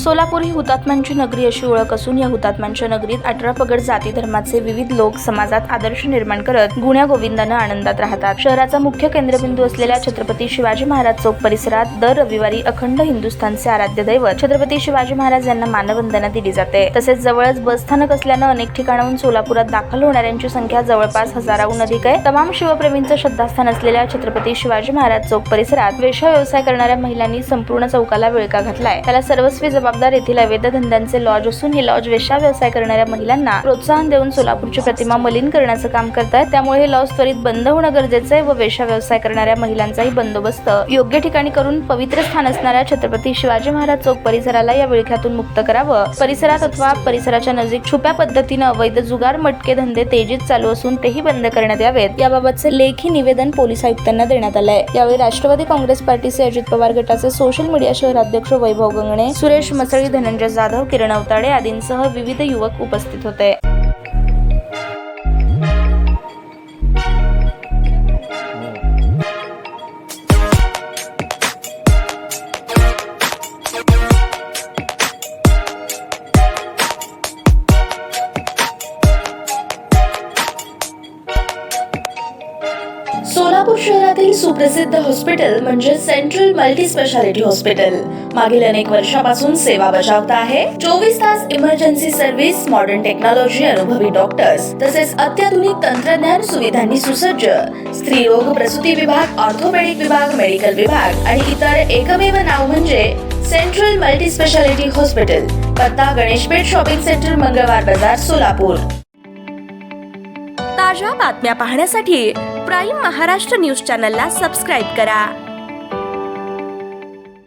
सोलापूर ही हुतात्म्यांची नगरी अशी ओळख असून या हुतात्म्यांच्या नगरीत 18 पगड जाती धर्माचे विविध लोक समाजात आदर्श निर्माण करत गुण्या गोविंदानं आनंदात राहतात। शहराचा मुख्य केंद्रबिंदू असलेल्या छत्रपती शिवाजी महाराज चौक परिसरात दर रविवारी अखंड हिंदुस्थानचे आराध्य दैवत छत्रपती शिवाजी महाराज यांना मानवंदना दिली जाते। तसेच जवळच बस स्थानक असल्यानं अनेक ठिकाणाहून सोलापुरात दाखल होणाऱ्यांची संख्या जवळपास 1000हून अधिक आहे। तमाम शिवप्रेमींचं श्रद्धास्थान असलेल्या छत्रपती शिवाजी महाराज चौक परिसरात वेश्या व्यवसाय करणाऱ्या महिलांनी संपूर्ण चौकाला विळखा घातलाय। त्याला सर्वस्वी जबाबदार येथील अवैध धंद्यांचे लॉज असून हे लॉज वेश्या व्यवसाय करणाऱ्या महिलांना प्रोत्साहन देऊन सोलापूरची प्रतिमा मलिन करण्याचं काम करतात। त्यामुळे हे लॉज त्वरित बंद होणं गरजेचं आहे व वेश्या व्यवसाय करणाऱ्या महिलांचाही बंदोबस्त योग्य ठिकाणी करून पवित्र स्थान असणाऱ्या छत्रपती शिवाजी महाराज चौक परिसराला या विळख्यातून मुक्त करावं। परिसरात अथवा परिसराच्या नजीक छुप्या पद्धतीने अवैध जुगार मटके धंदे तेजीत चालू असून तेही बंद करण्यात यावेत, याबाबतचे लेखी निवेदन पोलीस आयुक्तांना देण्यात आलंय। यावेळी राष्ट्रवादी काँग्रेस पार्टीचे अजित पवार गटाचे सोशल मीडिया शहर अध्यक्ष वैभव गंगणे, सुरेश मसळी, धनंजय जाधव, किरण अवताडे आदींसह विविध युवक उपस्थित होते। सोलापूर शहरातील सुप्रसिद्ध हॉस्पिटल म्हणजे सेंट्रल मल्टी स्पेशालिटी हॉस्पिटल मागील अनेक वर्षापासून सेवा बजावत आहे। 24 तास इमर्जन्सी सर्व्हिस, मॉडर्न टेक्नॉलॉजी, अनुभवी डॉक्टर्स तसेच अत्याधुनिक तंत्रज्ञान सुविधांनी सुसज्ज स्त्रीरोग प्रसूती विभाग, ऑर्थोपेडिक विभाग, मेडिकल विभाग आणि इतर एकमेव नाव म्हणजे सेंट्रल मल्टी स्पेशालिटी हॉस्पिटल। पत्ता गणेशपेठ शॉपिंग सेंटर, मंगळवार बाजार, सोलापूर। ताज्या बातम्या पाहण्यासाठी प्राईम महाराष्ट्र न्यूज चॅनलला सबस्क्राईब करा।